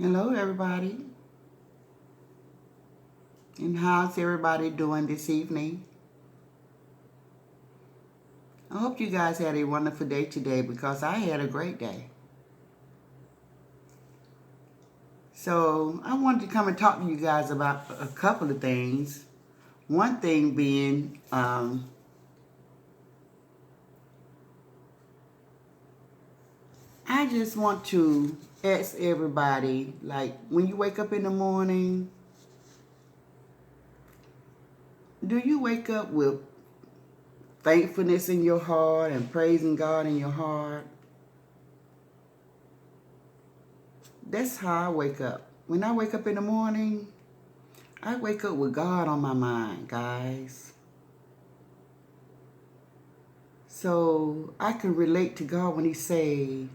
Hello, everybody. And how's everybody doing this evening? I hope you guys had a wonderful day today because I had a great day. So, I wanted to come and talk to you guys about a couple of things. One thing being, I just want to ask everybody like, when you wake up in the morning, do you wake up with thankfulness in your heart and praising God in your heart? That's how I wake up. When I wake up in the morning, I wake up with God on my mind, guys. So I can relate to God when he say,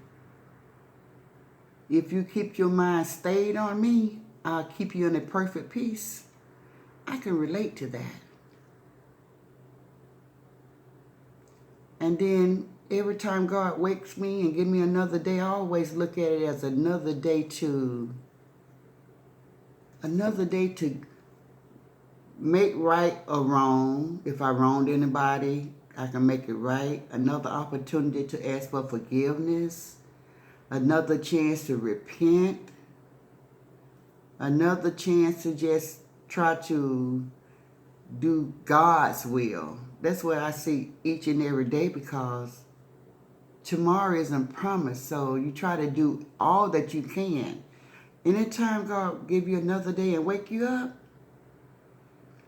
if you keep your mind stayed on me, I'll keep you in a perfect peace. I can relate to that. And then every time God wakes me and give me another day, I always look at it as another day to make right or wrong. If I wronged anybody, I can make it right. Another opportunity to ask for forgiveness. Another chance to repent. Another chance to just try to do God's will. That's what I see each and every day because tomorrow isn't promised. So you try to do all that you can. Anytime God give you another day and wake you up,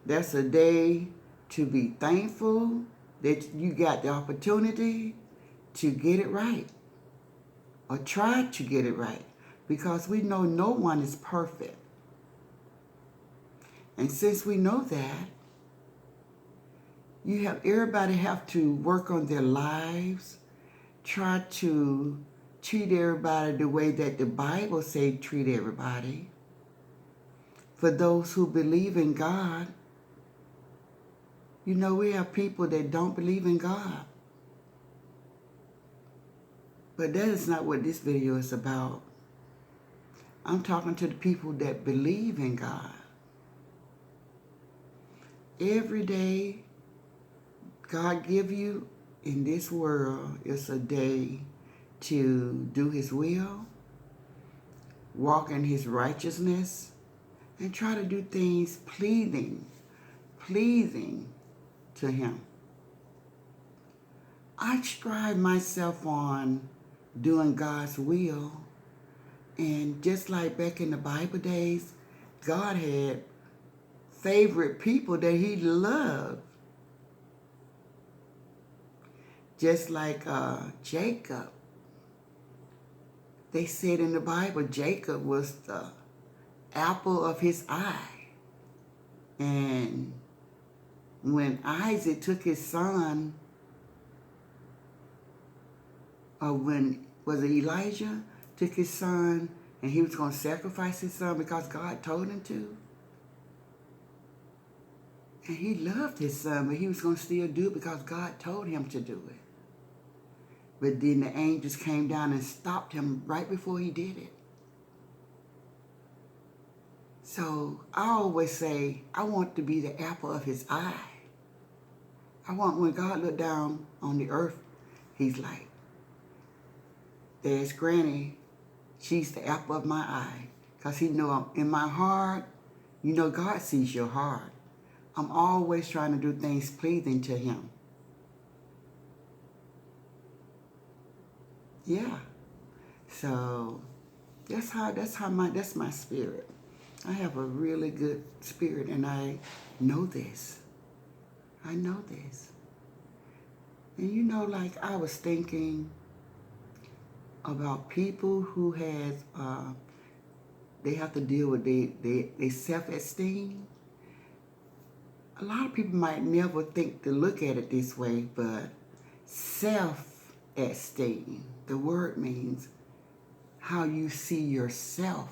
that's a day to be thankful that you got the opportunity to get it right or try to get it right because we know no one is perfect. And since we know that, everybody have to work on their lives, try to treat everybody the way that the Bible say treat everybody. For those who believe in God, we have people that don't believe in God. But that is not what this video is about. I'm talking to the people that believe in God. Every day God give you in this world is a day to do his will, walk in his righteousness, and try to do things pleasing to him. I strive myself on doing God's will, and just like back in the Bible days, God had favorite people that he loved. Just like Jacob. They said in the Bible, Jacob was the apple of his eye. And when Isaac took his son, or when, was it Elijah, took his son and he was going to sacrifice his son because God told him to. And he loved his son, but he was going to still do it because God told him to do it. But then the angels came down and stopped him right before he did it. So I always say, I want to be the apple of his eye. I want when God looked down on the earth, he's like, there's Granny. She's the apple of my eye. Because he know in my heart, God sees your heart. I'm always trying to do things pleasing to him. Yeah. So that's my spirit. I have a really good spirit and I know this. I know this. And like I was thinking about people who they have to deal with their self-esteem. A lot of people might never think to look at it this way, but self-esteem, the word means how you see yourself.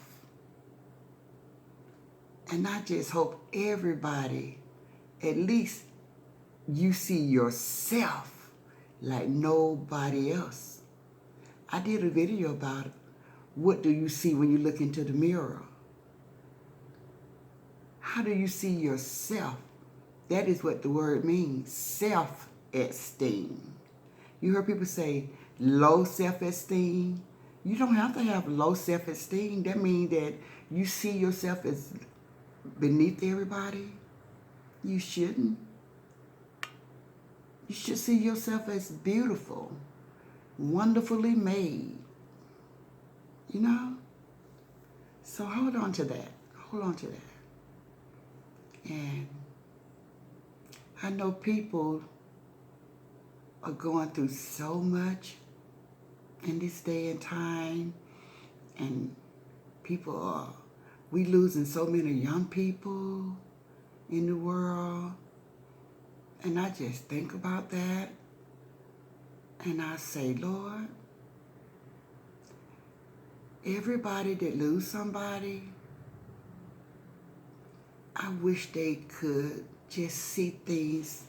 And I just hope everybody, at least you see yourself like nobody else. I did a video about What do you see when you look into the mirror? How do you see yourself? That is what the word means, self-esteem. You heard people say low self-esteem. You don't have to have low self-esteem. That means that you see yourself as beneath everybody. You shouldn't. You should see yourself as beautiful, wonderfully made. You know? So hold on to that. Hold on to that. And I know people are going through so much in this day and time, and we losing so many young people in the world, and I just think about that, and I say, Lord, everybody that lose somebody, I wish they could just see things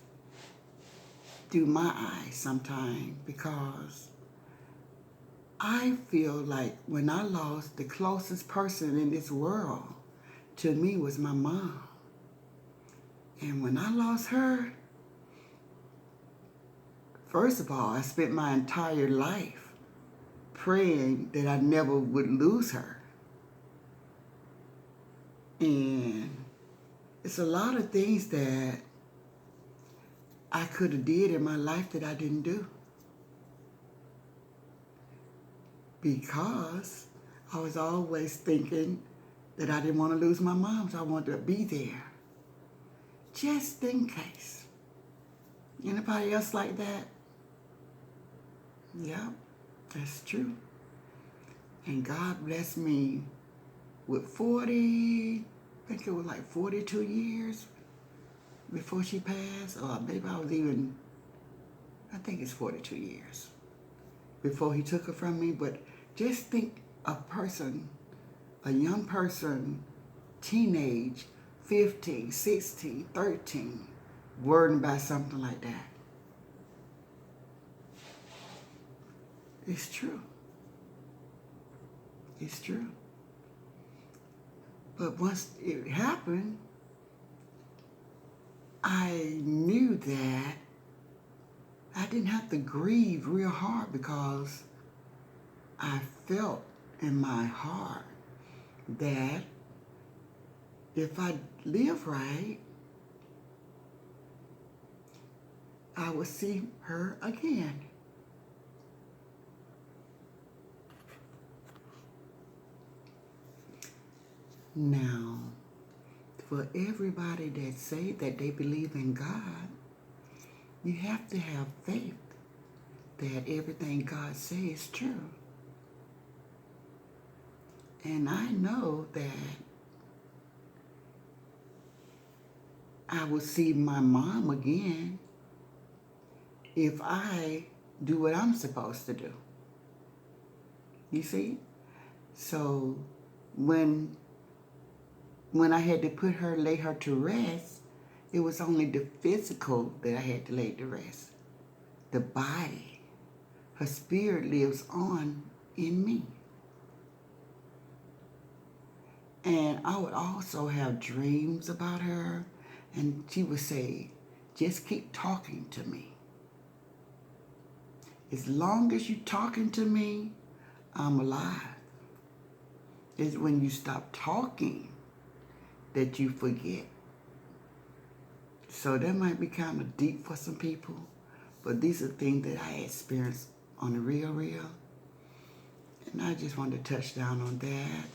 through my eyes sometimes, because I feel like when I lost the closest person in this world to me was my mom. And when I lost her, first of all, I spent my entire life praying that I never would lose her. And it's a lot of things that I could have did in my life that I didn't do, because I was always thinking that I didn't want to lose my mom, so I wanted to be there, just in case. Anybody else like that? Yeah, that's true. And God blessed me with 40, I think it was like 42 years before she passed, or maybe I think it's 42 years before he took her from me. But just think a young person, teenage, 15, 16, 13, worrying about something like that. It's true. It's true. But once it happened, I knew that I didn't have to grieve real hard, because I felt in my heart that if I live right, I would see her again. Now, for everybody that say that they believe in God, you have to have faith that everything God says is true. And I know that I will see my mom again if I do what I'm supposed to do. You see? So when I had to lay her to rest, it was only the physical that I had to lay to rest. The body. Her spirit lives on in me. And I would also have dreams about her, and she would say, just keep talking to me. As long as you're talking to me, I'm alive. It's when you stop talking that you forget. So that might be kind of deep for some people, but these are things that I experienced on the real. And I just wanted to touch down on that.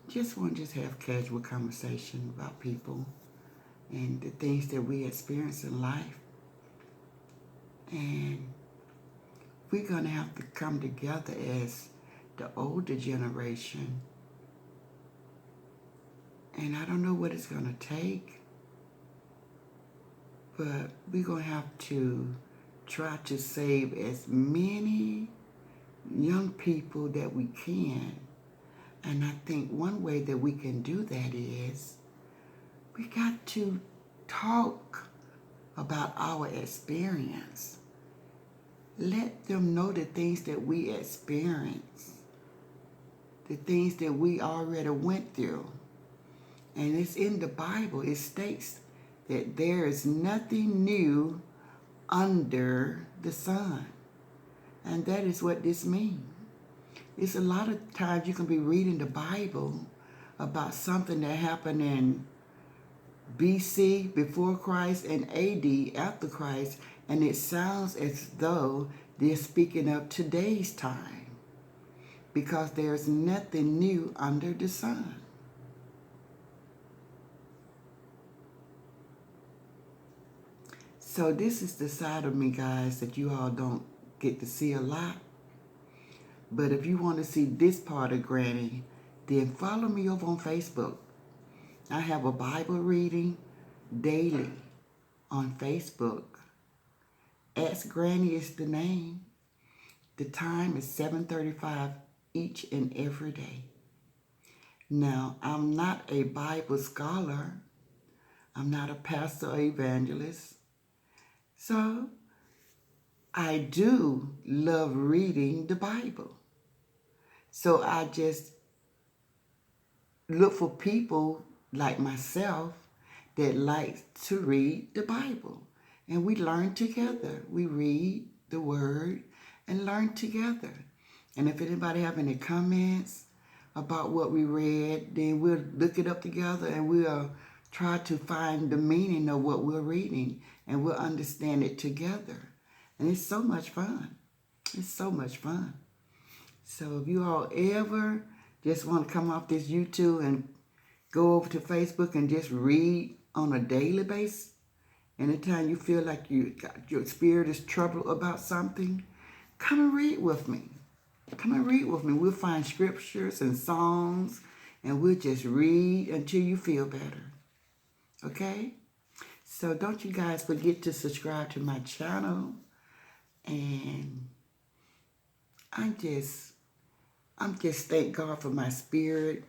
Just want to have casual conversation about people and the things that we experience in life. And we're going to have to come together as the older generation. And I don't know what it's going to take, but we're going to have to try to save as many young people that we can. And I think one way that we can do that is we got to talk about our experience. Let them know the things that we experience. the things that we already went through. And it's in the Bible. It states that there is nothing new under the sun. And that is what this means. It's a lot of times you can be reading the Bible about something that happened in BC, before Christ, and AD, after Christ, and it sounds as though they're speaking of today's time because there's nothing new under the sun. So this is the side of me, guys, that you all don't get to see a lot. But if you want to see this part of Granny, then follow me over on Facebook. I have a Bible reading daily on Facebook. Ask Granny is the name. The time is 7:35 each and every day. Now, I'm not a Bible scholar. I'm not a pastor or evangelist. So, I do love reading the Bible. So I just look for people like myself that like to read the Bible. And we learn together. We read the word and learn together. And if anybody have any comments about what we read, then we'll look it up together and we'll try to find the meaning of what we're reading and we'll understand it together. And it's so much fun. It's so much fun. So if you all ever just want to come off this YouTube and go over to Facebook and just read on a daily basis, anytime you feel like your spirit is troubled about something, come and read with me. Come and read with me. We'll find scriptures and songs and we'll just read until you feel better. Okay? So don't you guys forget to subscribe to my channel. And I'm just thank God for my spirit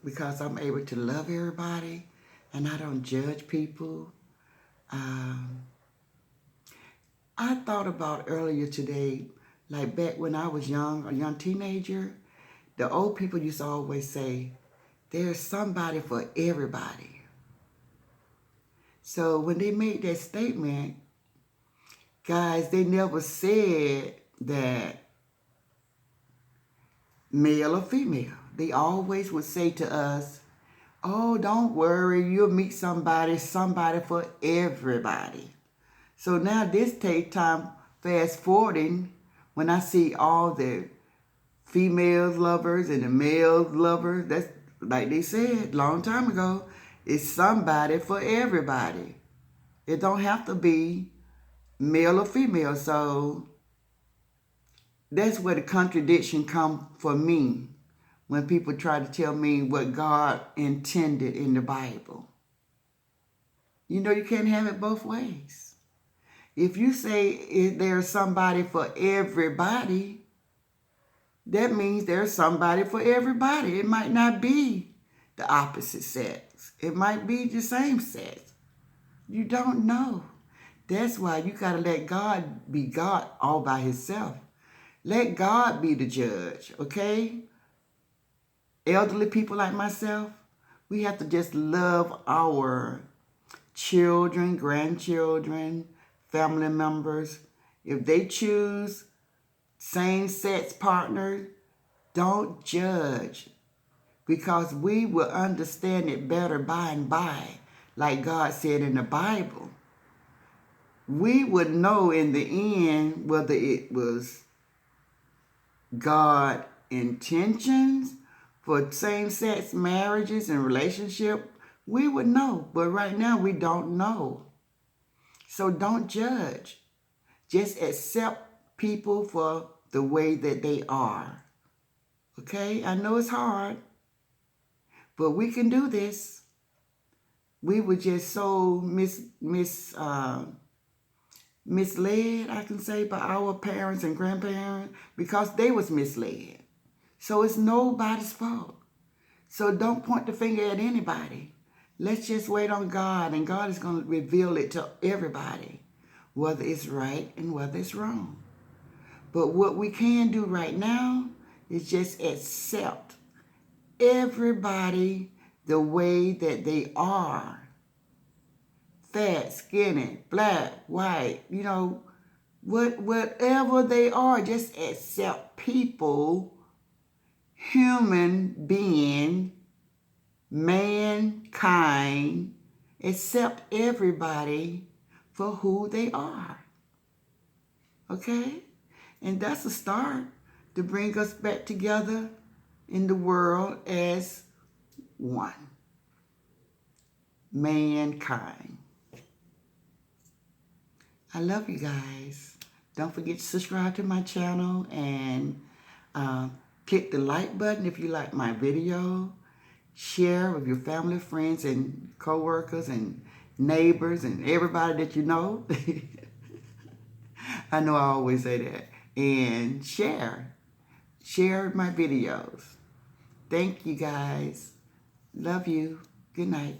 because I'm able to love everybody and I don't judge people. I thought about earlier today, like back when I was young, a young teenager, the old people used to always say, there's somebody for everybody. So when they made that statement, guys, they never said that male or female. They always would say to us, oh, don't worry, you'll meet somebody for everybody. So now this take time fast forwarding when I see all the females lovers and the males lovers, that's like they said long time ago, it's somebody for everybody. It don't have to be male or female. So that's where the contradiction come for me when people try to tell me what God intended in the Bible. You know, you can't have it both ways. If you say there's somebody for everybody, that means there's somebody for everybody. It might not be the opposite sex. It might be the same sex. You don't know. That's why you got to let God be God all by himself. Let God be the judge, okay? Elderly people like myself, we have to just love our children, grandchildren, family members. If they choose same-sex partners, don't judge because we will understand it better by and by, like God said in the Bible. We would know in the end whether it was God intentions for same-sex marriages and relationship. We would know, but right now we don't know. So don't judge. Just accept people for the way that they are. Okay? I know it's hard, but we can do this. We were just so misled, I can say, by our parents and grandparents because they was misled. So it's nobody's fault. So don't point the finger at anybody. Let's just wait on God, and God is going to reveal it to everybody, whether it's right and whether it's wrong. But what we can do right now is just accept everybody the way that they are. Fat, skinny, black, white, whatever they are, just accept people, human being, mankind, accept everybody for who they are. Okay? And that's a start to bring us back together in the world as one. Mankind. I love you guys. Don't forget to subscribe to my channel and click the like button if you like my video. Share with your family, friends, and co-workers and neighbors and everybody that you know. I know I always say that. And share. Share my videos. Thank you guys. Love you. Good night.